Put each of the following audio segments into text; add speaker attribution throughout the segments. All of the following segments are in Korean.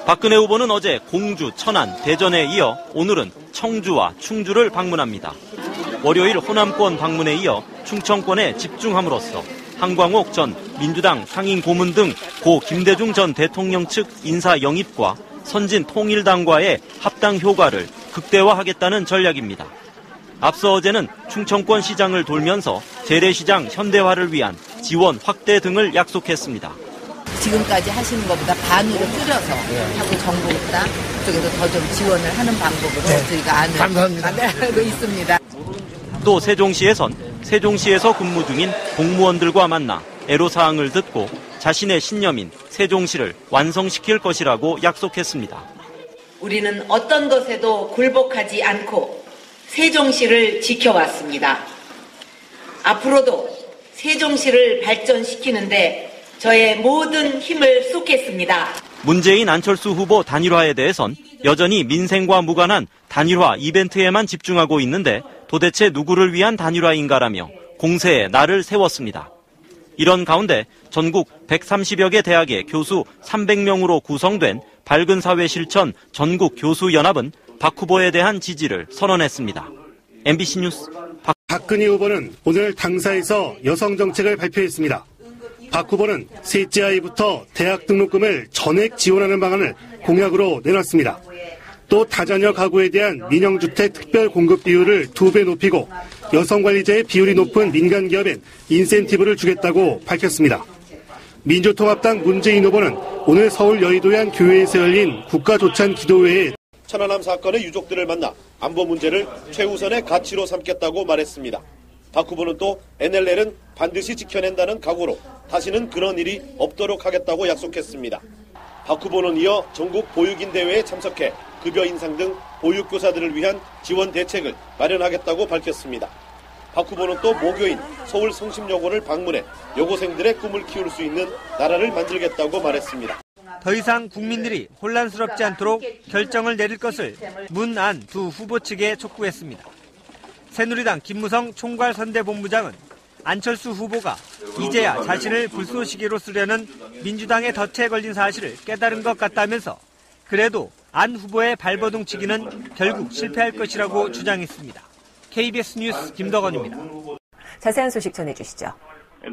Speaker 1: 박근혜 후보는 어제 공주, 천안, 대전에 이어 오늘은 청주와 충주를 방문합니다. 월요일 호남권 방문에 이어 충청권에 집중함으로써 한광옥 전 민주당 상임 고문 등 고 김대중 전 대통령 측 인사 영입과 선진통일당과의 합당 효과를 극대화하겠다는 전략입니다. 앞서 어제는 충청권 시장을 돌면서 재래시장 현대화를 위한 지원 확대 등을 약속했습니다.
Speaker 2: 지금까지 하시는 것보다 반으로 줄여서 하고 정부보다 그쪽에서 더 좀 지원을 하는 방법으로 저희가 안을 마련하고 있습니다.
Speaker 1: 또 세종시에서 근무 중인 공무원들과 만나 애로사항을 듣고 자신의 신념인 세종시를 완성시킬 것이라고 약속했습니다.
Speaker 3: 우리는 어떤 것에도 굴복하지 않고 세종시를 지켜왔습니다. 앞으로도 세종시를 발전시키는데 저의 모든 힘을 쏟겠습니다.
Speaker 1: 문재인 안철수 후보 단일화에 대해선 여전히 민생과 무관한 단일화 이벤트에만 집중하고 있는데 도대체 누구를 위한 단일화인가라며 공세에 날을 세웠습니다. 이런 가운데 전국 130여 개 대학의 교수 300명으로 구성된 밝은 사회 실천 전국 교수연합은 박 후보에 대한 지지를 선언했습니다. MBC 뉴스
Speaker 4: 박근혜 후보는 오늘 당사에서 여성 정책을 발표했습니다. 박 후보는 셋째 아이부터 대학 등록금을 전액 지원하는 방안을 공약으로 내놨습니다. 또 다자녀 가구에 대한 민영주택 특별 공급 비율을 2배 높이고 여성 관리자의 비율이 높은 민간 기업엔 인센티브를 주겠다고 밝혔습니다. 민주통합당 문재인 후보는 오늘 서울 여의도의 한 교회에서 열린 국가조찬 기도회에
Speaker 5: 천안함 사건의 유족들을 만나 안보 문제를 최우선의 가치로 삼겠다고 말했습니다. 박 후보는 또 NLL은 반드시 지켜낸다는 각오로 다시는 그런 일이 없도록 하겠다고 약속했습니다. 박 후보는 이어 전국 보육인 대회에 참석해 급여 인상 등 보육교사들을 위한 지원 대책을 마련하겠다고 밝혔습니다. 박 후보는 또 모교인 서울 성심여고를 방문해 여고생들의 꿈을 키울 수 있는 나라를 만들겠다고 말했습니다.
Speaker 6: 더 이상 국민들이 혼란스럽지 않도록 결정을 내릴 것을 문안 두 후보 측에 촉구했습니다. 새누리당 김무성 총괄선대본부장은 안철수 후보가 이제야 자신을 불쏘시개로 쓰려는 민주당의 덫에 걸린 사실을 깨달은 것 같다면서 그래도 안 후보의 발버둥치기는 결국 실패할 것이라고 주장했습니다. KBS 뉴스 김덕원입니다.
Speaker 7: 자세한 소식 전해주시죠.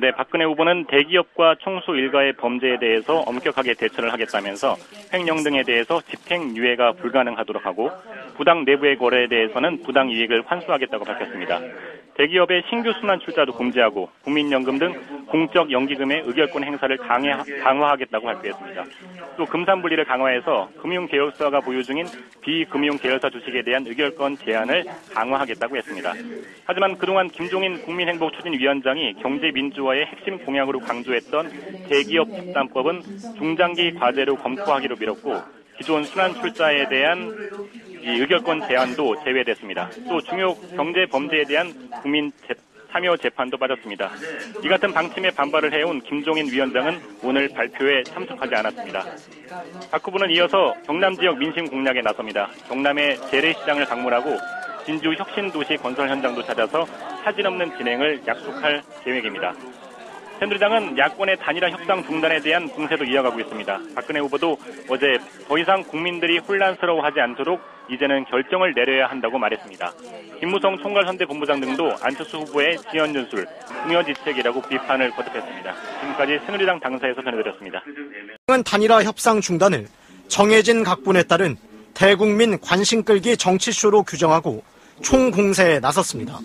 Speaker 8: 네, 박근혜 후보는 대기업과 총수 일가의 범죄에 대해서 엄격하게 대처를 하겠다면서 횡령 등에 대해서 집행유예가 불가능하도록 하고 부당 내부의 거래에 대해서는 부당 이익을 환수하겠다고 밝혔습니다. 대기업의 신규 순환 출자도 금지하고 국민연금 등 공적 연기금의 의결권 행사를 강화하겠다고 발표했습니다. 또 금산분리를 강화해서 금융계열사가 보유 중인 비금융계열사 주식에 대한 의결권 제한을 강화하겠다고 했습니다. 하지만 그동안 김종인 국민행복추진위원장이 경제민주화의 핵심 공약으로 강조했던 대기업 특단법은 중장기 과제로 검토하기로 미뤘고 기존 순환 출자에 대한 이 의결권 제한도 제외됐습니다. 또 중요 경제 범죄에 대한 국민 참여 재판도 빠졌습니다. 이 같은 방침에 반발을 해온 김종인 위원장은 오늘 발표에 참석하지 않았습니다. 박 후보는 이어서 경남 지역 민심 공략에 나섭니다. 경남의 재래시장을 방문하고 진주 혁신도시 건설 현장도 찾아서 사진 없는 진행을 약속할 계획입니다. 새누리당은 야권의 단일화 협상 중단에 대한 공세도 이어가고 있습니다. 박근혜 후보도 어제 더 이상 국민들이 혼란스러워하지 않도록 이제는 결정을 내려야 한다고 말했습니다. 김무성 총괄선대본부장 등도 안철수 후보의 지연 연술, 궁여지책이라고 비판을 거듭했습니다. 지금까지 새누리당 당사에서 전해드렸습니다.
Speaker 9: 단일화 협상 중단을 정해진 각본에 따른 대국민 관심 끌기 정치쇼로 규정하고 총공세에 나섰습니다.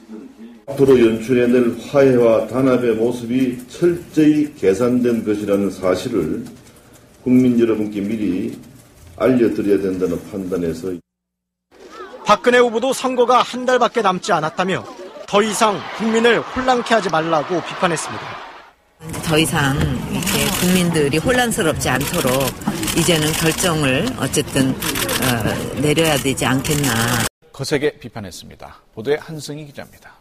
Speaker 10: 앞으로 연출해낼 화해와 단합의 모습이 철저히 계산된 것이라는 사실을 국민 여러분께 미리 알려드려야 된다는 판단에서
Speaker 9: 박근혜 후보도 선거가 한 달밖에 남지 않았다며 더 이상 국민을 혼란케 하지 말라고 비판했습니다.
Speaker 2: 더 이상 이렇게 국민들이 혼란스럽지 않도록 이제는 결정을 어쨌든 내려야 되지 않겠나.
Speaker 11: 거세게 비판했습니다. 보도의 한승희 기자입니다.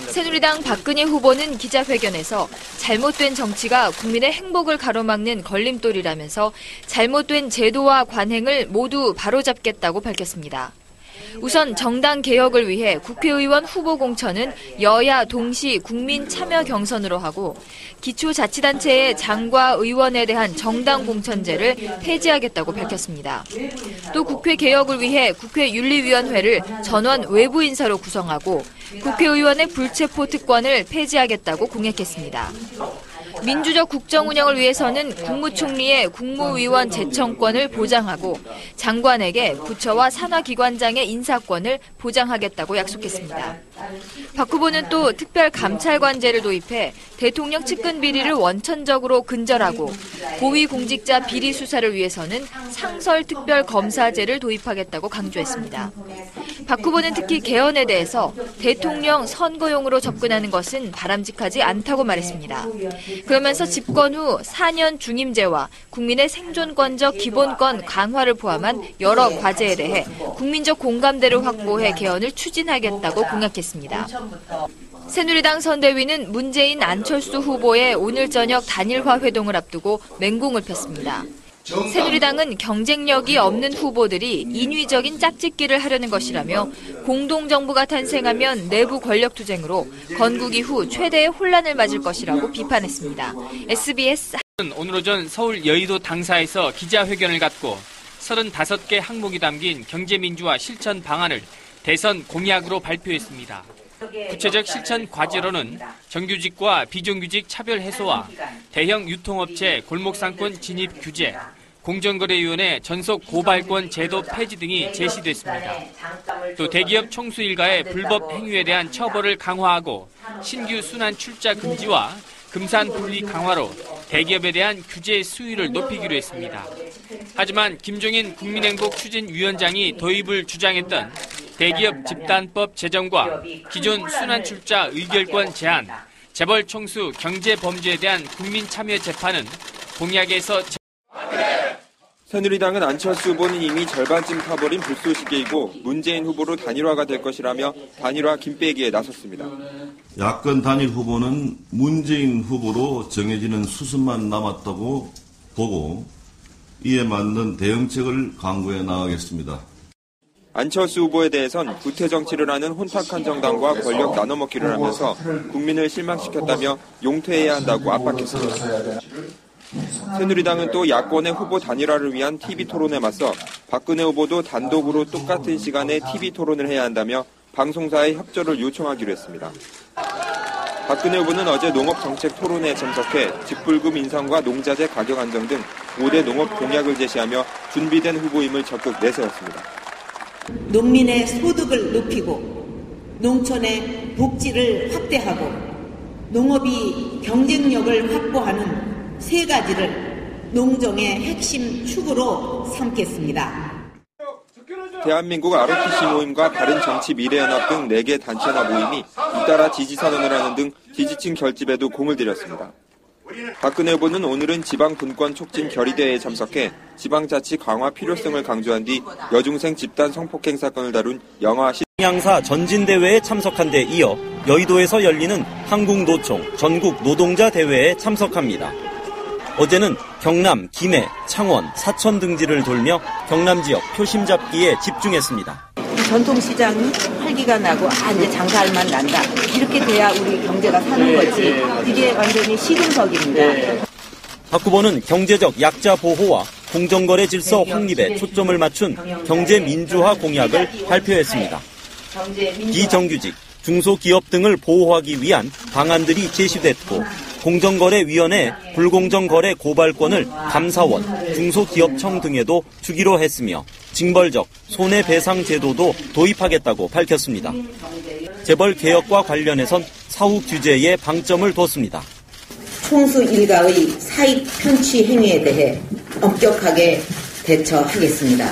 Speaker 12: 새누리당 박근혜 후보는 기자회견에서 잘못된 정치가 국민의 행복을 가로막는 걸림돌이라면서 잘못된 제도와 관행을 모두 바로잡겠다고 밝혔습니다. 우선 정당 개혁을 위해 국회의원 후보 공천은 여야 동시 국민 참여 경선으로 하고 기초자치단체의 장과 의원에 대한 정당 공천제를 폐지하겠다고 밝혔습니다. 또 국회 개혁을 위해 국회윤리위원회를 전원 외부 인사로 구성하고 국회의원의 불체포 특권을 폐지하겠다고 공약했습니다. 민주적 국정 운영을 위해서는 국무총리의 국무위원 제청권을 보장하고 장관에게 부처와 산하기관장의 인사권을 보장하겠다고 약속했습니다. 박 후보는 또 특별감찰관제를 도입해 대통령 측근 비리를 원천적으로 근절하고 고위공직자 비리 수사를 위해서는 상설특별검사제를 도입하겠다고 강조했습니다. 박 후보는 특히 개헌에 대해서 대통령 선거용으로 접근하는 것은 바람직하지 않다고 말했습니다. 그러면서 집권 후 4년 중임제와 국민의 생존권적 기본권 강화를 포함한 여러 과제에 대해 국민적 공감대를 확보해 개헌을 추진하겠다고 공약했습니다. 새누리당 선대위는 문재인 안철수 후보의 오늘 저녁 단일화 회동을 앞두고 맹공을 폈습니다. 새누리당은 경쟁력이 없는 후보들이 인위적인 짝짓기를 하려는 것이라며 공동정부가 탄생하면 내부 권력투쟁으로 건국 이후 최대의 혼란을 맞을 것이라고 비판했습니다. SBS
Speaker 13: 오늘 오전 서울 여의도 당사에서 기자회견을 갖고 35개 항목이 담긴 경제민주화 실천 방안을 대선 공약으로 발표했습니다. 구체적 실천 과제로는 정규직과 비정규직 차별 해소와 대형 유통업체 골목상권 진입 규제, 공정거래위원회 전속 고발권 제도 폐지 등이 제시됐습니다. 또 대기업 총수 일가의 불법 행위에 대한 처벌을 강화하고 신규 순환 출자 금지와 금산 분리 강화로 대기업에 대한 규제 수위를 높이기로 했습니다. 하지만 김종인 국민행복추진위원장이 도입을 주장했던 대기업 집단법 제정과 기존 순환 출자 의결권 제한, 재벌 총수 경제 범죄에 대한 국민 참여 재판은 공약에서
Speaker 14: 새누리당은 안철수 후보는 이미 절반쯤 타버린 불쏘시개이고 문재인 후보로 단일화가 될 것이라며 단일화 김빼기에 나섰습니다.
Speaker 10: 야권 단일 후보는 문재인 후보로 정해지는 수순만 남았다고 보고 이에 맞는 대응책을 강구해 나가겠습니다.
Speaker 14: 안철수 후보에 대해선 구태 정치를 하는 혼탁한 정당과 권력 나눠먹기를 하면서 국민을 실망시켰다며 용퇴해야 한다고 압박했습니다. 새누리당은 또 야권의 후보 단일화를 위한 TV토론에 맞서 박근혜 후보도 단독으로 똑같은 시간에 TV토론을 해야 한다며 방송사의 협조를 요청하기로 했습니다. 박근혜 후보는 어제 농업정책 토론회에 참석해 직불금 인상과 농자재 가격 안정 등 5대 농업 공약을 제시하며 준비된 후보임을 적극 내세웠습니다.
Speaker 3: 농민의 소득을 높이고 농촌의 복지를 확대하고 농업이 경쟁력을 확보하는 세 가지를 농정의 핵심 축으로 삼겠습니다.
Speaker 14: 대한민국 ROTC 모임과 바른 정치 미래연합 등 4개 단체나 모임이 잇따라 지지선언을 하는 등 지지층 결집에도 공을 들였습니다. 박근혜 후보는 오늘은 지방분권 촉진 결의대회에 참석해 지방자치 강화 필요성을 강조한 뒤 여중생 집단 성폭행 사건을 다룬 영화
Speaker 1: 양사 전진대회에 참석한 데 이어 여의도에서 열리는 한국노총 전국 노동자 대회에 참석합니다. 어제는 경남, 김해, 창원, 사천 등지를 돌며 경남 지역 표심 잡기에 집중했습니다.
Speaker 2: 전통시장이 활기가 나고 이제 장사할 만 난다. 이렇게 돼야 우리 경제가 사는 거지. 이게 완전히 시금석입니다.
Speaker 1: 박 후보는 경제적 약자 보호와 공정거래 질서 확립에 초점을 맞춘 경제민주화 공약을 발표했습니다. 비정규직, 중소기업 등을 보호하기 위한 방안들이 제시됐고 공정거래위원회 불공정거래 고발권을 감사원, 중소기업청 등에도 주기로 했으며 징벌적 손해배상 제도도 도입하겠다고 밝혔습니다. 재벌 개혁과 관련해선 사후 규제에 방점을 뒀습니다.
Speaker 3: 총수 일가의 사익 편취 행위에 대해 엄격하게 대처하겠습니다.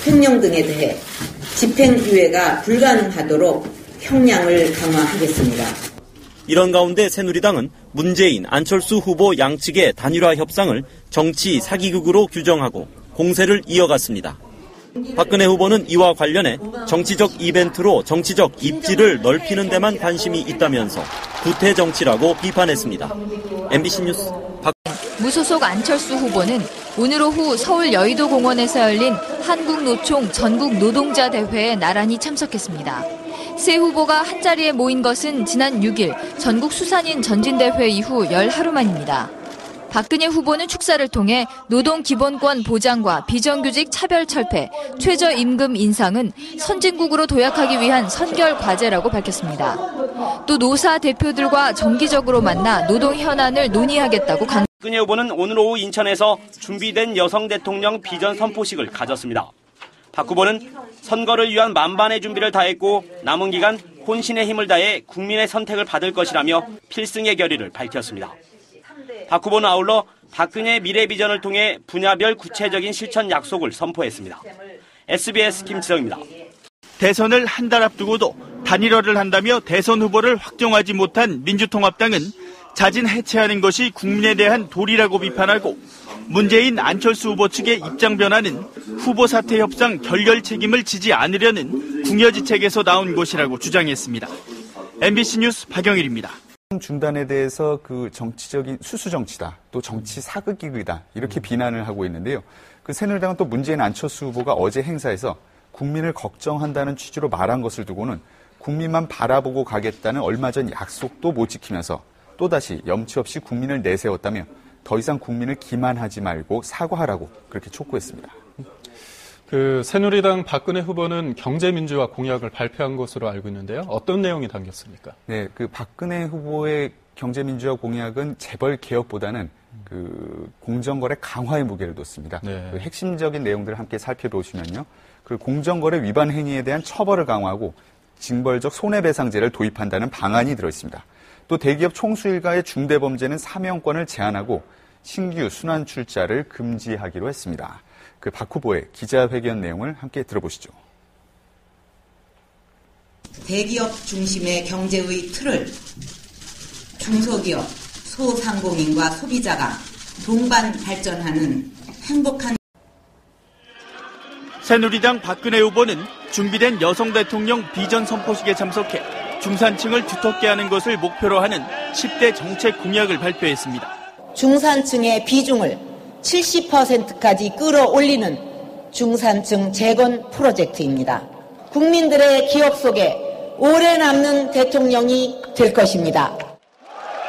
Speaker 3: 횡령 등에 대해 집행유예가 불가능하도록 형량을 강화하겠습니다.
Speaker 1: 이런 가운데 새누리당은 문재인, 안철수 후보 양측의 단일화 협상을 정치 사기극으로 규정하고 공세를 이어갔습니다. 박근혜 후보는 이와 관련해 정치적 이벤트로 정치적 입지를 넓히는 데만 관심이 있다면서 구태 정치라고 비판했습니다. MBC 뉴스
Speaker 12: 무소속 안철수 후보는 오늘 오후 서울 여의도 공원에서 열린 한국노총 전국노동자 대회에 나란히 참석했습니다. 세 후보가 한자리에 모인 것은 지난 6일 전국 수산인 전진대회 이후 열 하루 만입니다. 박근혜 후보는 축사를 통해 노동기본권 보장과 비정규직 차별 철폐, 최저임금 인상은 선진국으로 도약하기 위한 선결 과제라고 밝혔습니다. 또 노사 대표들과 정기적으로 만나 노동 현안을 논의하겠다고
Speaker 15: 박근혜 후보는 오늘 오후 인천에서 준비된 여성 대통령 비전 선포식을 가졌습니다. 박 후보는 선거를 위한 만반의 준비를 다했고 남은 기간 혼신의 힘을 다해 국민의 선택을 받을 것이라며 필승의 결의를 밝혔습니다. 박 후보는 아울러 박근혜의 미래 비전을 통해 분야별 구체적인 실천 약속을 선포했습니다. SBS 김지성입니다.
Speaker 16: 대선을 한 달 앞두고도 단일화를 한다며 대선 후보를 확정하지 못한 민주통합당은 자진 해체하는 것이 국민에 대한 도리라고 비판하고 문재인 안철수 후보 측의 입장 변화는 후보 사퇴 협상 결렬 책임을 지지 않으려는 궁여지책에서 나온 것이라고 주장했습니다. MBC 뉴스 박영일입니다.
Speaker 17: 중단에 대해서 그 정치적인 수수 정치다, 또 정치 사극기이다 이렇게 비난을 하고 있는데요. 그 새누리당은 또 문재인 안철수 후보가 어제 행사에서 국민을 걱정한다는 취지로 말한 것을 두고는 국민만 바라보고 가겠다는 얼마 전 약속도 못 지키면서 또다시 염치 없이 국민을 내세웠다며 더 이상 국민을 기만하지 말고 사과하라고 그렇게 촉구했습니다.
Speaker 18: 그 새누리당 박근혜 후보는 경제민주화 공약을 발표한 것으로 알고 있는데요. 어떤 내용이 담겼습니까?
Speaker 17: 네, 그 박근혜 후보의 경제민주화 공약은 재벌 개혁보다는 그 공정거래 강화의 무게를 뒀습니다. 네. 그 핵심적인 내용들을 함께 살펴보시면요. 그 공정거래 위반 행위에 대한 처벌을 강화하고 징벌적 손해배상제를 도입한다는 방안이 들어있습니다. 또 대기업 총수 일가의 중대범죄는 사명권을 제한하고 신규 순환 출자를 금지하기로 했습니다. 그 박 후보의 기자회견 내용을 함께 들어보시죠.
Speaker 3: 대기업 중심의 경제의 틀을 중소기업, 소상공인과 소비자가 동반 발전하는 행복한
Speaker 16: 새누리당 박근혜 후보는 준비된 여성 대통령 비전 선포식에 참석해 중산층을 두텁게 하는 것을 목표로 하는 10대 정책 공약을 발표했습니다.
Speaker 19: 중산층의 비중을 70%까지 끌어올리는 중산층 재건 프로젝트입니다. 국민들의 기억 속에 오래 남는 대통령이 될 것입니다.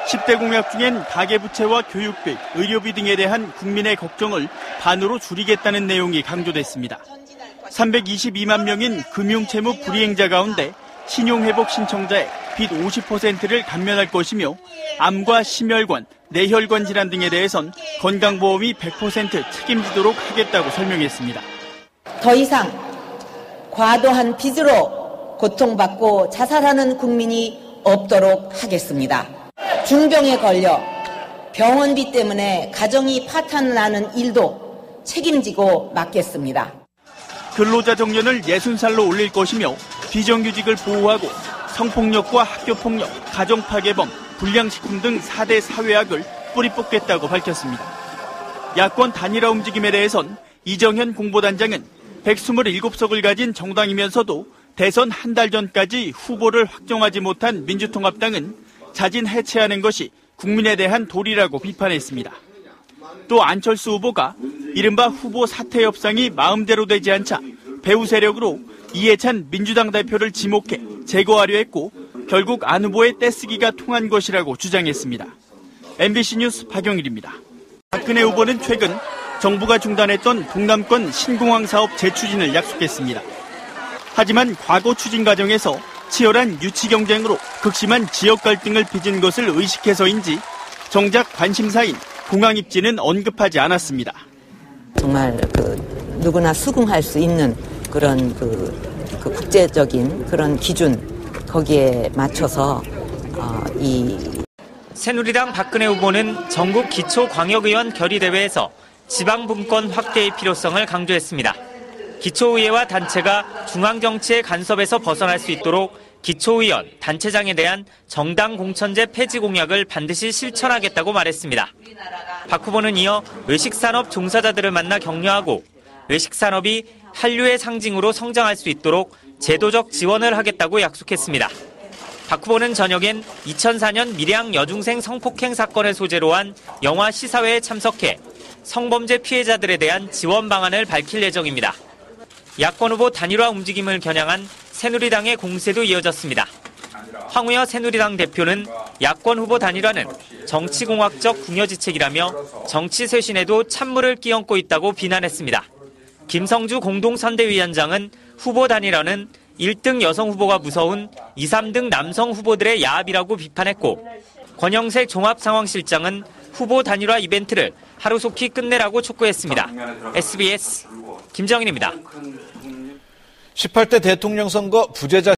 Speaker 16: 10대 공약 중엔 가계부채와 교육비, 의료비 등에 대한 국민의 걱정을 반으로 줄이겠다는 내용이 강조됐습니다. 322만 명인 금융채무 불이행자 가운데 신용회복 신청자의 빚 50%를 감면할 것이며 암과 심혈관, 뇌혈관 질환 등에 대해선 건강보험이 100% 책임지도록 하겠다고 설명했습니다.
Speaker 19: 더 이상 과도한 빚으로 고통받고 자살하는 국민이 없도록 하겠습니다. 중병에 걸려 병원비 때문에 가정이 파탄나는 일도 책임지고 맡겠습니다.
Speaker 16: 근로자 정년을 60살로 올릴 것이며 비정규직을 보호하고 성폭력과 학교폭력, 가정파괴범, 불량식품 등 4대 사회악을 뿌리 뽑겠다고 밝혔습니다. 야권 단일화 움직임에 대해선 이정현 공보단장은 127석을 가진 정당이면서도 대선 한 달 전까지 후보를 확정하지 못한 민주통합당은 자진 해체하는 것이 국민에 대한 도리라고 비판했습니다. 또 안철수 후보가 이른바 후보 사퇴 협상이 마음대로 되지 않자 배후 세력으로 이해찬 민주당 대표를 지목해 제거하려 했고 결국 안 후보의 떼쓰기가 통한 것이라고 주장했습니다. MBC 뉴스 박영일입니다. 박근혜 후보는 최근 정부가 중단했던 동남권 신공항 사업 재추진을 약속했습니다. 하지만 과거 추진 과정에서 치열한 유치 경쟁으로 극심한 지역 갈등을 빚은 것을 의식해서인지 정작 관심사인 공항 입지는 언급하지 않았습니다.
Speaker 19: 정말 누구나 수긍할 수 있는 그런 국제적인 그런 기준 거기에 맞춰서
Speaker 6: 새누리당 박근혜 후보는 전국 기초광역의원 결의대회에서 지방분권 확대의 필요성을 강조했습니다. 기초의회와 단체가 중앙정치의 간섭에서 벗어날 수 있도록 기초의원, 단체장에 대한 정당 공천제 폐지 공약을 반드시 실천하겠다고 말했습니다. 박 후보는 이어 외식산업 종사자들을 만나 격려하고 외식산업이 한류의 상징으로 성장할 수 있도록 제도적 지원을 하겠다고 약속했습니다. 박 후보는 저녁엔 2004년 밀양 여중생 성폭행 사건을 소재로 한 영화 시사회에 참석해
Speaker 20: 성범죄 피해자들에 대한 지원 방안을 밝힐 예정입니다. 야권 후보 단일화 움직임을 겨냥한 새누리당의 공세도 이어졌습니다. 황우여 새누리당 대표는 야권 후보 단일화는 정치공학적 궁여지책이라며 정치 쇄신에도 찬물을 끼얹고 있다고 비난했습니다. 김성주 공동선대위원장은 후보 단일화는 1등 여성 후보가 무서운 2, 3등 남성 후보들의 야합이라고 비판했고, 권영색 종합상황실장은 후보 단일화 이벤트를 하루속히 끝내라고 촉구했습니다. SBS 김정인입니다.
Speaker 11: 18대 대통령 선거 부재자